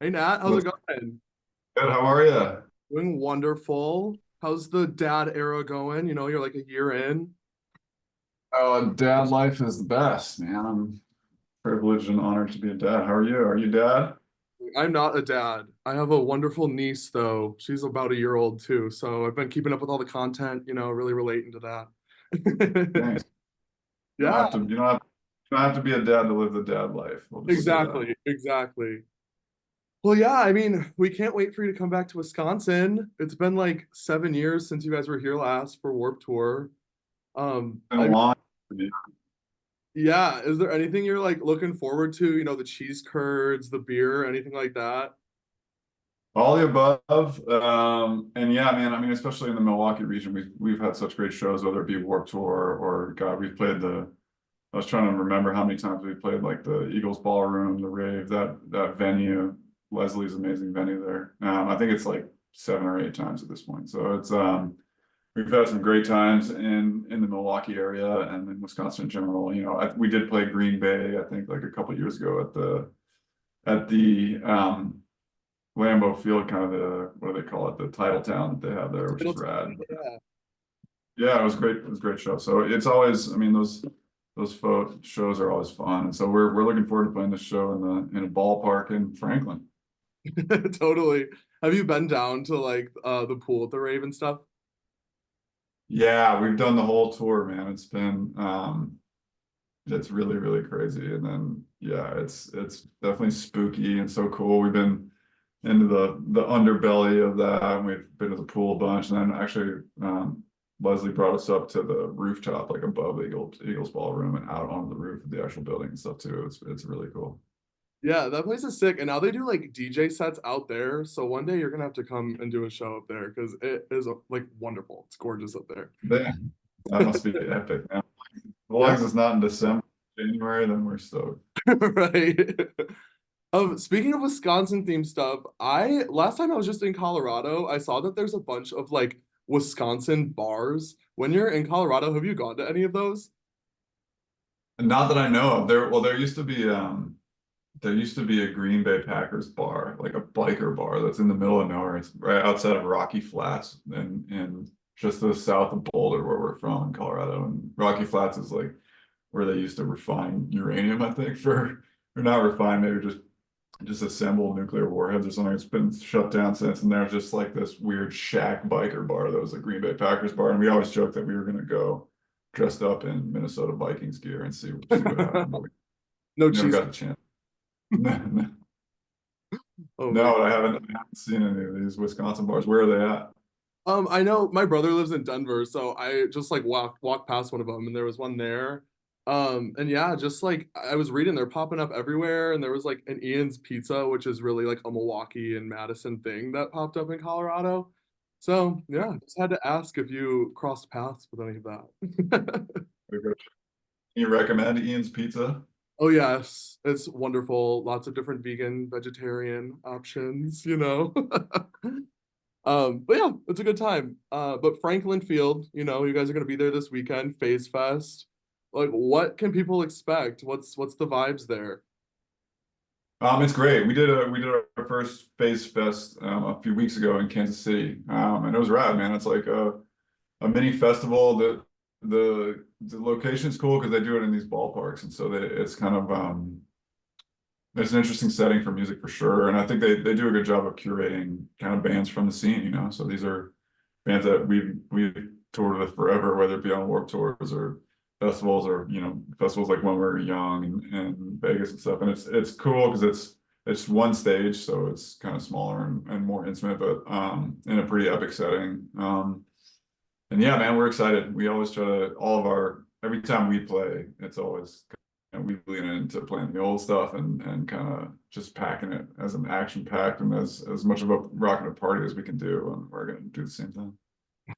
Hey Nat, how's it What's going? good? How are you? Doing wonderful. How's the dad era going? You're like a year in. Oh, dad life is the best, man. I'm privileged and honored to be a dad. How are you? Are you dad? I'm not a dad. I have a wonderful niece though. She's about a year old too. So I've been keeping up with all the content, really relating to that. Thanks. Yeah, You don't have to be a dad to live the dad life. We'll just say that. exactly. Exactly. Well, yeah, I mean, we can't wait for you to come back to Wisconsin. It's been like 7 years since you guys were here last for Warp Tour. Been a I long Yeah, is there anything you're like looking forward to? The cheese curds, the beer, anything like that? all the above. And yeah, man, I mean, especially in the Milwaukee region, we've had such great shows, whether it be Warped Tour or God, we've played I was trying to remember how many times we played like the Eagles Ballroom, the Rave, that venue, Leslie's amazing venue there. I think it's like 7 or 8 times at this point. So it's we've had some great times in the Milwaukee area and in Wisconsin in general. We did play Green Bay, I think, like a couple years ago at the Lambeau Field, kind of the what do they call it, the title town that they have there, which is rad. Yeah. Yeah, it was great. It was a great show. So it's always, I mean, those folk shows are always fun. And so we're looking forward to playing this show in a ballpark in Franklin. Totally. Have you been down to like the pool at the Rave and stuff? Yeah, we've done the whole tour, man. It's really, really crazy. And then yeah, it's definitely spooky and so cool. We've been into the underbelly of that, and we've been to the pool a bunch. And then actually Leslie brought us up to the rooftop, like above the Eagles Ballroom and out onto the roof of the actual building and stuff too. It's really cool. Yeah, that place is sick. And now they do like DJ sets out there. So one day you're gonna have to come and do a show up there because it is like wonderful. It's gorgeous up there. Man, that must be epic, man. As long Yeah, as it's not in December, January, then we're stoked. right. Speaking of Wisconsin themed stuff, I last time I was just in Colorado, I saw that there's a bunch of like Wisconsin bars. When you're in Colorado, have you gone to any of those? And not that I know of. There used to be a Green Bay Packers bar, like a biker bar that's in the middle of nowhere. It's right outside of Rocky Flats and just to the south of Boulder, where we're from in Colorado. And Rocky Flats is like where they used to refine uranium, I think, or not refine, maybe just assemble nuclear warheads or something. It's been shut down since, and there's just like this weird shack biker bar that was a Green Bay Packers bar, and we always joked that we were gonna go dressed up in Minnesota Vikings gear and see what happened, but we No never cheese. got the chance. No, no, Oh my. no, I haven't seen any of these Wisconsin bars. Where are they at? I know my brother lives in Denver, so I just like walked past one of them, and there was one there. And yeah, just like I was reading, they're popping up everywhere, and there was like an Ian's Pizza, which is really like a Milwaukee and Madison thing that popped up in Colorado. So yeah, just had to ask if you crossed paths with any of that. Can you recommend Ian's Pizza? Oh yes, it's wonderful. Lots of different vegan, vegetarian options. But yeah, it's a good time. But Franklin Field, you guys are gonna be there this weekend, Phase Fest. Like, what can people expect? What's the vibes there? It's great. We did our first Phase Fest a few weeks ago in Kansas City, and it was rad, man. It's like a mini festival. The location's cool because they do it in these ballparks, and so it's kind of it's an interesting setting for music for sure. And I think they do a good job of curating kind of bands from the scene. So these are bands that we've toured with forever, whether it be on Warped Tours or festivals or festivals like when we were young and Vegas and stuff. And it's cool because it's one stage, so it's kind of smaller and more intimate, but in a pretty epic setting. And yeah, man, we're excited. We always try to every time we play, it's always we lean into playing the old stuff and kind of just packing it as an action packed and as much of a rocking a party as we can do. And we're gonna do the same thing.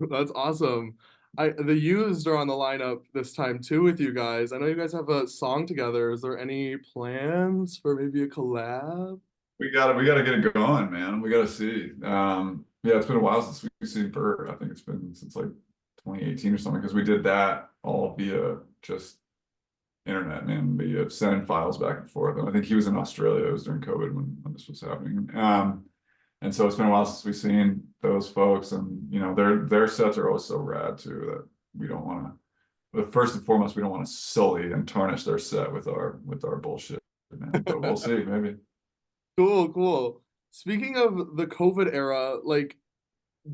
That's awesome. The Used are on the lineup this time too with you guys. I know you guys have a song together. Is there any plans for maybe a collab? We gotta get it going, man. We gotta see. Yeah, it's been a while since we've seen Bert. I think it's been since like 2018 or something because we did that all via just internet, and we sending files back and forth. And I think he was in Australia. It was during COVID when this was happening. And so it's been a while since we've seen those folks, and you know, their sets are always so rad too that we don't want to. But first and foremost, we don't want to sully and tarnish their set with our bullshit, man. But we'll see, maybe. Cool, cool. Speaking of the COVID era, like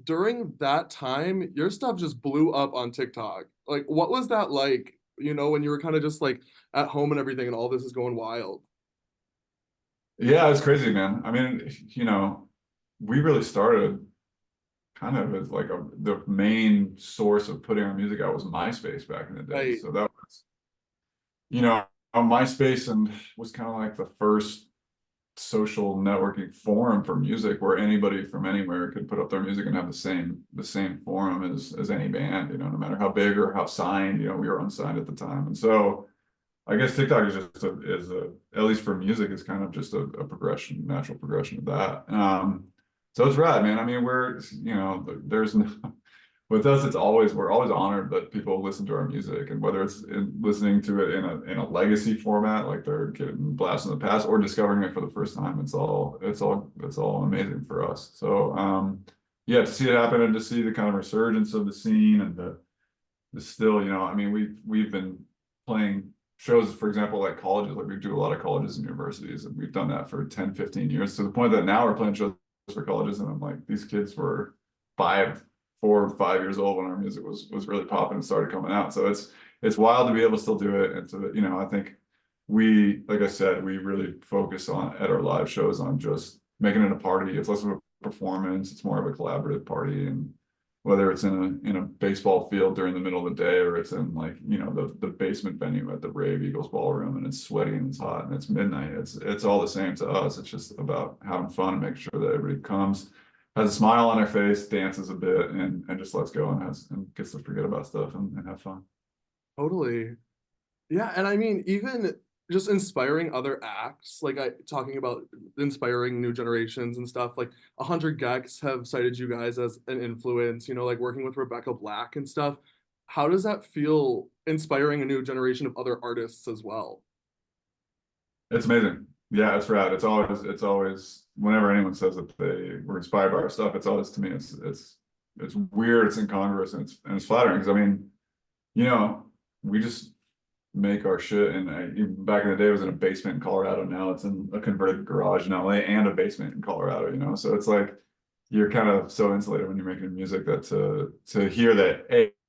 during that time, your stuff just blew up on TikTok. Like, what was that like, you know, when you were kind of just like at home and everything and all this is going wild? Yeah, it's crazy, man. I mean, you know, we really started kind of as like the main source of putting our music out was MySpace back in the day. Right. So that was, you know, on MySpace, and was kind of like the first social networking forum for music where anybody from anywhere could put up their music and have the same forum as any band, you know, no matter how big or how signed, you know, we were unsigned at the time. And so I guess TikTok is just at least for music, is kind of just a progression, natural progression of that. So it's rad, man. I mean, you know, there's no, with us, we're always honored that people listen to our music, and whether it's listening to it in a legacy format, like they're getting blasted in the past, or discovering it for the first time, it's all amazing for us. So yeah, to see it happen and to see the kind of resurgence of the scene, and the still, you know, I mean, we've been playing shows, for example, like colleges, like we do a lot of colleges and universities, and we've done that for 10, 15 years, to the point that now we're playing shows for colleges, and I'm like, these kids were 4 or 5 years old when our music was really popping and started coming out. So it's wild to be able to still do it. And so, you know, I think like I said, we really focus on at our live shows on just making it a party. It's less of a performance, it's more of a collaborative party. And whether it's in a baseball field during the middle of the day, or it's in, like, you know, the basement venue at the Brave Eagles ballroom, and it's sweaty and it's hot and it's midnight, it's all the same to us. It's just about having fun and making sure that everybody comes, has a smile on their face, dances a bit, and just lets go and gets to forget about stuff and have fun. Totally. Yeah, and I mean, even just inspiring other acts, like talking about inspiring new generations and stuff. Like 100 gecs have cited you guys as an influence, you know, like working with Rebecca Black and stuff. How does that feel, inspiring a new generation of other artists as well? It's amazing. Yeah, it's rad. It's always whenever anyone says that they were inspired by our stuff, it's always, to me, it's weird, it's incongruous, and it's flattering, because I mean, you know, we just make our shit, and even back in the day, it was in a basement in Colorado. Now it's in a converted garage in LA and a basement in Colorado, you know. So it's like you're kind of so insulated when you're making music, that to hear that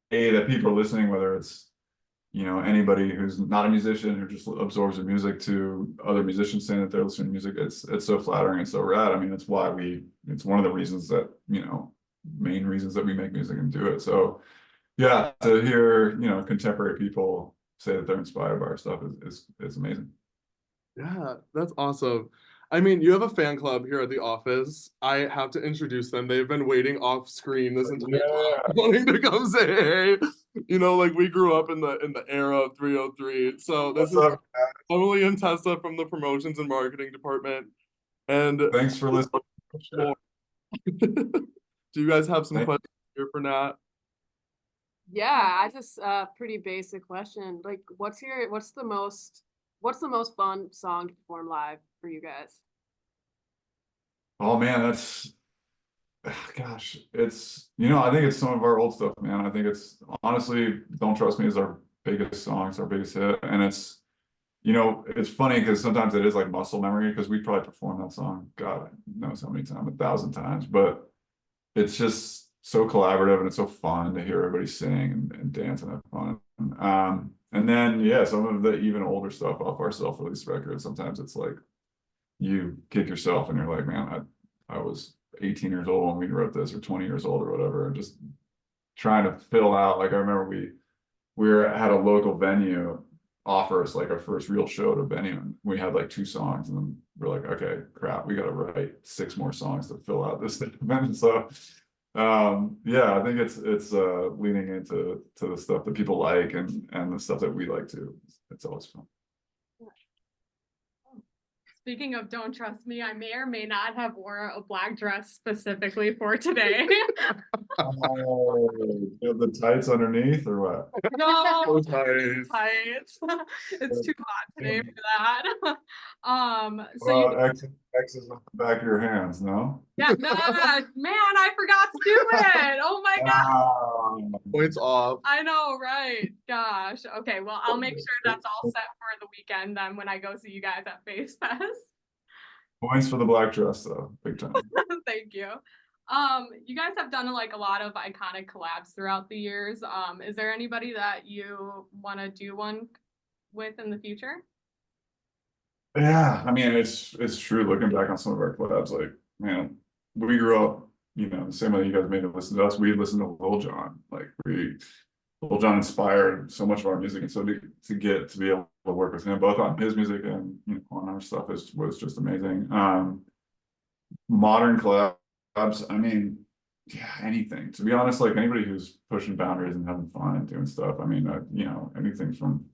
that people are listening, whether it's, you know, anybody who's not a musician who just absorbs the music, to other musicians saying that they're listening to music, it's so flattering and so rad. I mean, it's one of the reasons that, you know, main reasons that we make music and do it. So yeah, to hear, you know, contemporary people say that they're inspired by our stuff is amazing. Yeah, that's awesome. I mean, you have a fan club here at the office. I have to introduce them. They've been waiting off screen this entire time, wanting to come say hey. You know, like we grew up in the era of 303. So this What's is up? Emily and Tessa from the promotions and marketing department. And Thanks for listening. more. Do you guys have some questions here for Nat? Yeah, I just pretty basic question. Like, what's the most fun song to perform live for you guys? Oh man, gosh, it's, you know, I think it's some of our old stuff, man. I think it's, honestly, Don't Trust Me is our biggest song, it's our biggest hit. And it's, you know, it's funny because sometimes it is like muscle memory, because we probably performed that song, God knows how many times, 1,000 times, but it's just so collaborative, and it's so fun to hear everybody sing and dance and have fun. And then, yeah, some of the even older stuff off our self-release records, sometimes it's like you kick yourself and you're like, man, I was 18 years old when we wrote this, or 20 years old or whatever, and just trying to fill out. Like I remember we had a local venue offer us like our first real show to venue, and we had like 2 songs, and then we're like, okay, crap, we got to write 6 more songs to fill out this event. So yeah, I think it's leaning into the stuff that people like, and the stuff that we like too. It's always fun. Speaking of don't trust me, I may or may not have worn a black dress specifically for today. Oh, you have the tights underneath or what? No, So nice. tights. It's too hot today for that. So Well, X's on the back of your hands, no? yeah, man, I forgot to do it. Oh my God. Points off. I know, right? Gosh. Okay, well, I'll make sure that's all set for the weekend then when I go see you guys at Face Fest. Points for the black dress though, big time. Thank you. You guys have done like a lot of iconic collabs throughout the years. Is there anybody that you want to do one with in the future? Yeah, I mean it's true. Looking back on some of our collabs, like man, we grew up, you know, the same way you guys made it listen to us. We listened to Lil Jon. Like Lil Jon inspired so much of our music, and so to get to be able to work with him both on his music and, you know, on our stuff was just amazing. Modern collabs, I mean, yeah, anything. To be honest, like anybody who's pushing boundaries and having fun and doing stuff. I mean, you know, anything from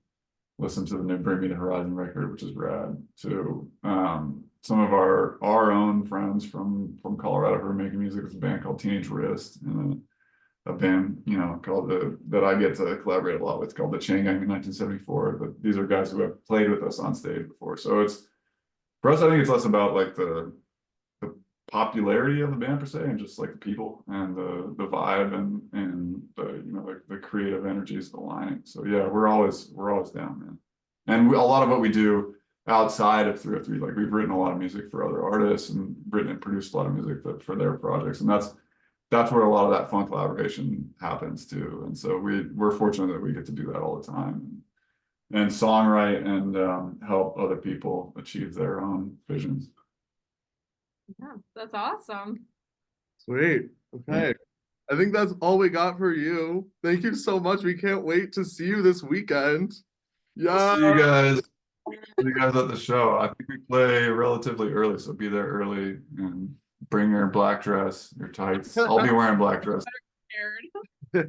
listen to the new Bring Me the Horizon record, which is rad, to some of our own friends from Colorado who are making music with a band called Teenage Wrist, and a band, you know, called that I get to collaborate a lot with called the Chain Gang in 1974. But these are guys who have played with us on stage before. So it's, for us, I think it's less about like the popularity of the band per se, and just like the people and the vibe and the, you know, the creative energies aligning. So yeah, we're always down, man. And a lot of what we do outside of 303, like we've written a lot of music for other artists and written and produced a lot of music for their projects, and that's where a lot of that fun collaboration happens too. And so we're fortunate that we get to do that all the time and songwrite and help other people achieve their own visions. Yeah, that's awesome. Sweet. Okay. I think that's all we got for you. Thank you so much. We can't wait to see you this weekend. Yeah. See you guys at the show. I think we play relatively early, so be there early and bring your black dress, your tights. I'll be wearing black dress. Yeah.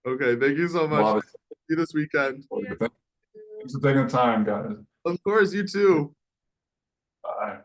Okay, thank you so much. See you this weekend. Thanks for taking the time, guys. Of course, you too. Bye.